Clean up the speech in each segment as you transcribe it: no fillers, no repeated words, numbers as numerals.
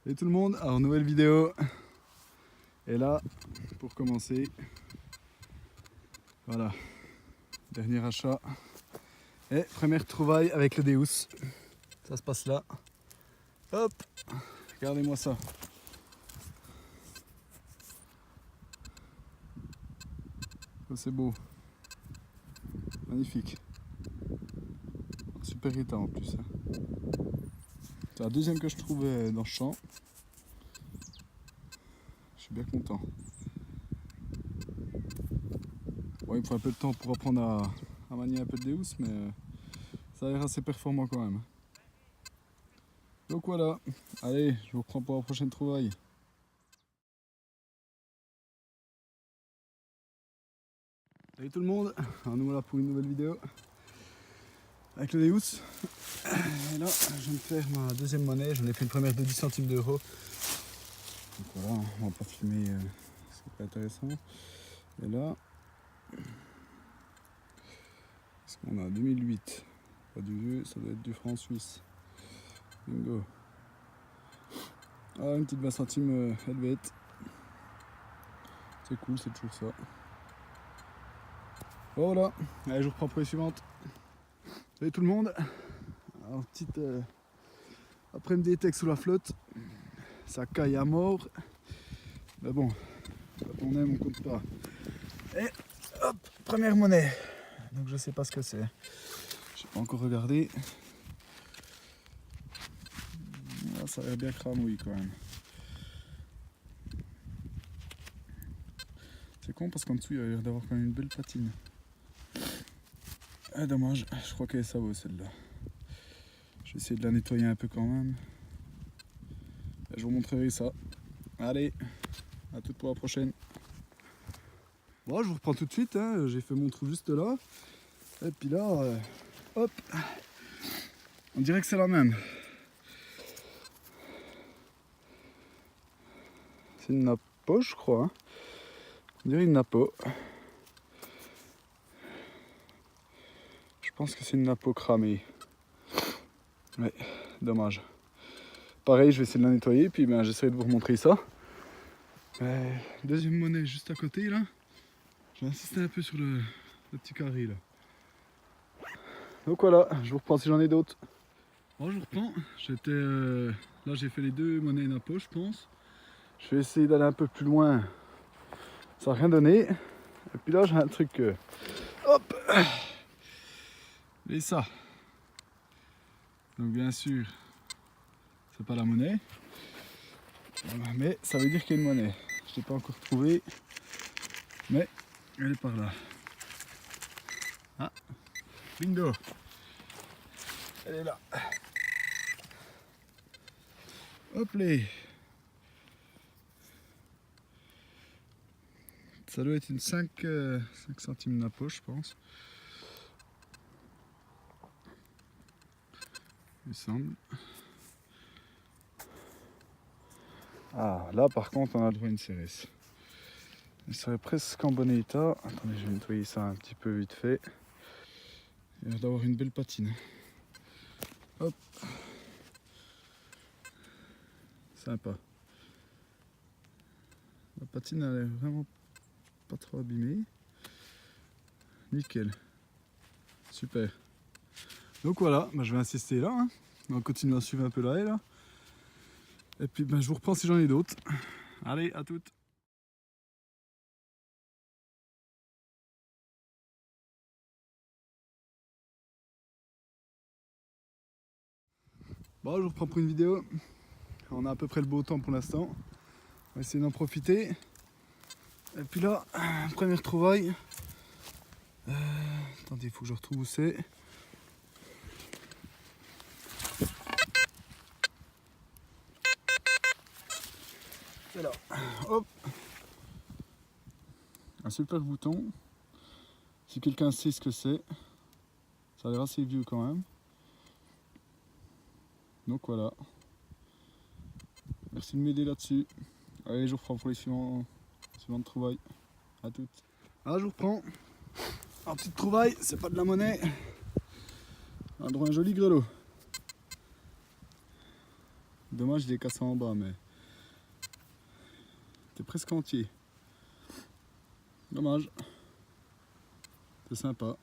Salut tout le monde, alors nouvelle vidéo. Et là, pour commencer, voilà, dernier achat. Et première trouvaille avec le Deus. Ça se passe là. Hop, regardez-moi ça. Ça c'est beau. Magnifique. Super état en plus. C'est la deuxième que je trouve dans le champ. Je suis bien content. Bon, il me faut un peu de temps pour apprendre à manier un peu le Deus, mais ça a l'air assez performant quand même. Donc voilà, allez, je vous reprends pour la prochaine trouvaille. Salut tout le monde, alors nous voilà pour une nouvelle vidéo avec le Deus. Et là, je viens de faire ma deuxième monnaie, j'en ai fait une première de 10 centimes d'euros. Donc voilà, on va pas filmer ce qui est pas intéressant. Et là, qu'est-ce qu'on a 2008, pas du vieux, ça doit être du franc suisse. Bingo. Ah, une petite 20 centimes helvète. C'est cool, c'est toujours ça. Voilà, allez, je vous reprends pour les suivantes. Salut tout le monde. Alors, petite après-midi d'été sous la flotte. Ça caille à mort. Mais bon, quand on aime, on compte pas. Et hop, première monnaie. Donc je sais pas ce que c'est. J'ai pas encore regardé. Là, ça a l'air bien cramouille quand même. C'est con parce qu'en dessous il y a l'air d'avoir quand même une belle patine. Ah, dommage, je crois qu'elle est savoureuse celle-là. Je vais essayer de la nettoyer un peu quand même. Et je vous montrerai ça. Allez, à toute pour la prochaine. Bon, je vous reprends tout de suite, hein. J'ai fait mon trou juste là. Et puis là, hop, on dirait que c'est la même. C'est une napo, je crois. Hein. On dirait une napo. Je pense que c'est une napo cramée. Ouais, dommage. Pareil, je vais essayer de la nettoyer, puis ben, j'essaierai de vous remontrer ça. Deuxième monnaie juste à côté là. Je vais insister un peu sur le petit carré là. Donc voilà, je vous reprends si j'en ai d'autres. Bon, je vous reprends. Là j'ai fait les deux monnaies napo, je pense. Je vais essayer d'aller un peu plus loin. Ça n'a rien donné. Et puis là j'ai un truc. Hop. Et ça. Donc bien sûr, c'est pas la monnaie. Mais ça veut dire qu'il y a une monnaie. Je ne l'ai pas encore trouvée. Mais elle est par là. Ah, bingo. Elle est là. Hop là. Ça doit être une 5 centimes napo, je pense. Il me semble. Ah, là par contre, on a le droit à une cérès. Elle serait presque en bon état. Attendez, je vais nettoyer ça un petit peu vite fait. Il a l'air d'avoir une belle patine. Hop. Sympa. La patine elle est vraiment pas trop abîmée. Nickel. Super. Donc voilà, bah, je vais insister là. Hein. On va continuer à suivre un peu la haie là. Et puis bah, je vous reprends si j'en ai d'autres. Allez, à toutes. Bon, je vous reprends pour une vidéo. On a à peu près le beau temps pour l'instant. On va essayer d'en profiter. Et puis là, première trouvaille. Attendez, il faut que je retrouve où c'est. C'est là. Hop. Un super bouton. Si quelqu'un sait ce que c'est, ça a l'air assez vieux quand même. Donc voilà. Merci de m'aider là-dessus. Allez, je vous reprends pour les suivantes trouvailles. À toutes. Ah, je vous reprends. En petite trouvaille, c'est pas de la monnaie. On a droit à un joli grelot. Dommage, il est cassé en bas, mais t'es presque entier. Dommage. C'est sympa.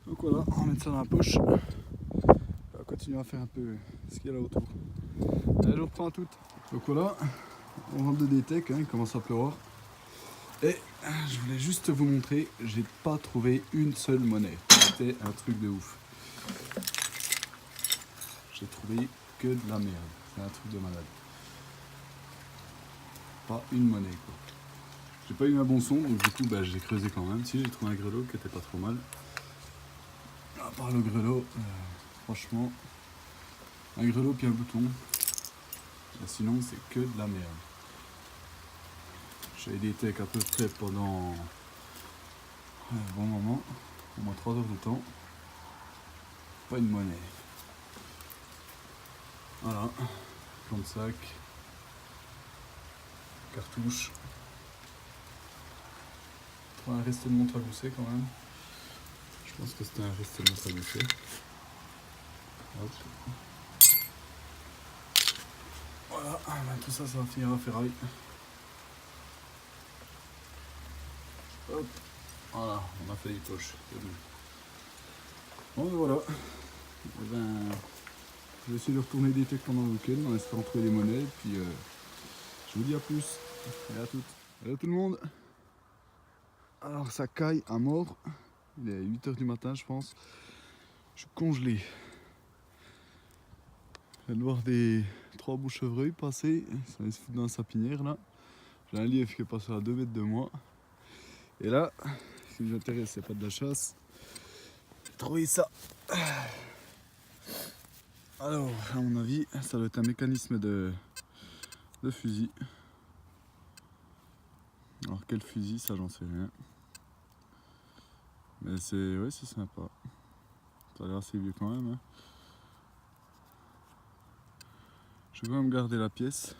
Donc voilà, on va mettre ça dans la poche. On va continuer à faire un peu ce qu'il y a là autour. Allez, je reprends toutes. Donc voilà, on rentre de DTech, hein, il commence à pleuvoir. Et je voulais juste vous montrer, j'ai pas trouvé une seule monnaie. C'était un truc de ouf. J'ai trouvé que de la merde. C'est un truc de malade. Pas une monnaie quoi. J'ai pas eu un bon son, donc du coup j'ai creusé quand même. Si, j'ai trouvé un grelot qui était pas trop mal. À part le grelot, franchement, un grelot puis un bouton. Et sinon c'est que de la merde. J'ai été à peu près pendant un bon moment, au moins 3 heures de temps. Pas une monnaie. Voilà, plan de sac, cartouche. Un resté de montre à gousset quand même. Je pense que c'était un resté de montre à gousset. Hop. Voilà, tout ça, ça va finir à ferraille. Hop. Voilà, on a fait les poches. Bon, voilà. Et ben, je vais essayer de retourner des techs pendant le week-end en espérant trouver des monnaies. Et puis, je vous dis à plus. Et à toutes. Hello tout le monde. Alors, ça caille à mort. Il est 8 h du matin, je pense. Je suis congelé. Je viens de voir des 3 bouts chevreuils passer. Ça va se foutre dans la sapinière là. J'ai un lièvre qui est passé à 2 mètres de moi. Et là, ce qui m'intéresse, c'est pas de la chasse. J'ai trouvé ça. Alors, à mon avis, ça doit être un mécanisme de fusil. Alors, quel fusil, ça, j'en sais rien. Mais c'est sympa. Ça a l'air assez vieux quand même. Hein. Je vais quand même garder la pièce.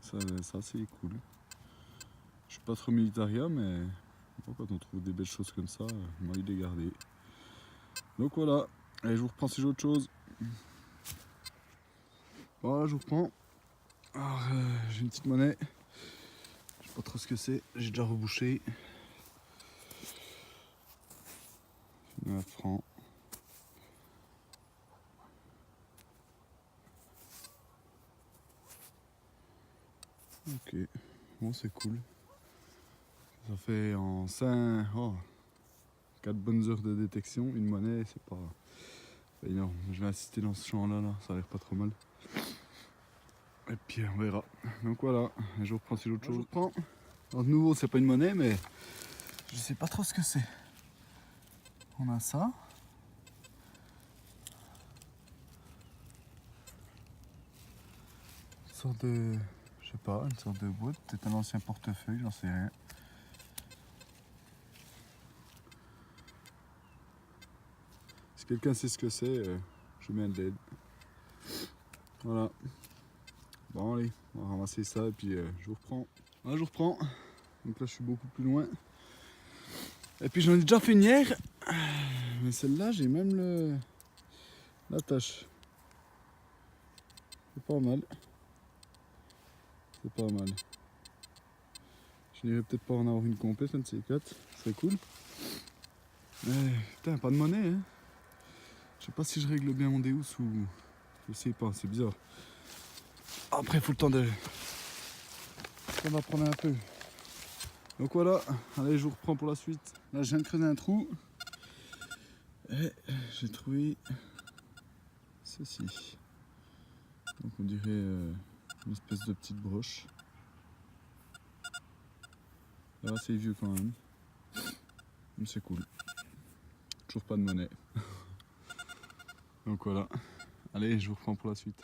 Ça c'est cool. Je suis pas trop militaria, mais bon, quand on trouve des belles choses comme ça, on a envie de les garder. Donc voilà, allez, je vous reprends si j'ai autre chose. Voilà, je vous reprends. Alors, j'ai une petite monnaie. Je sais pas trop ce que c'est, j'ai déjà rebouché. 9 francs. Ok, bon c'est cool. Ça fait en 4 bonnes heures de détection, une monnaie, c'est pas énorme. Je vais assister dans ce champ là, ça a l'air pas trop mal. Et puis on verra. Donc voilà, je vous reprends si l'autre chose. Je reprends. Alors de nouveau c'est pas une monnaie mais je sais pas trop ce que c'est. On a ça. Une sorte de. Je sais pas, une sorte de boîte, peut-être un ancien portefeuille, j'en sais rien. Si quelqu'un sait ce que c'est, je mets de l'aide. Voilà. Bon allez, on va ramasser ça et puis je vous reprends. Voilà, je vous reprends. Donc là je suis beaucoup plus loin. Et puis j'en ai déjà fait une hier. Mais celle-là j'ai même la tâche. C'est pas mal. C'est pas mal. Je n'irai peut-être pas en avoir une complète, un de ces 4. Ce serait cool. Mais putain, pas de monnaie hein. Je sais pas si je règle bien mon Deus ou. Je sais pas, c'est bizarre. Après, il faut le temps de. On va prendre un peu. Donc voilà, allez, je vous reprends pour la suite. Là, je viens de creuser un trou. Et j'ai trouvé ceci. Donc, on dirait une espèce de petite broche. Là, c'est vieux quand même. Mais c'est cool. Toujours pas de monnaie. Donc voilà. Allez, je vous reprends pour la suite.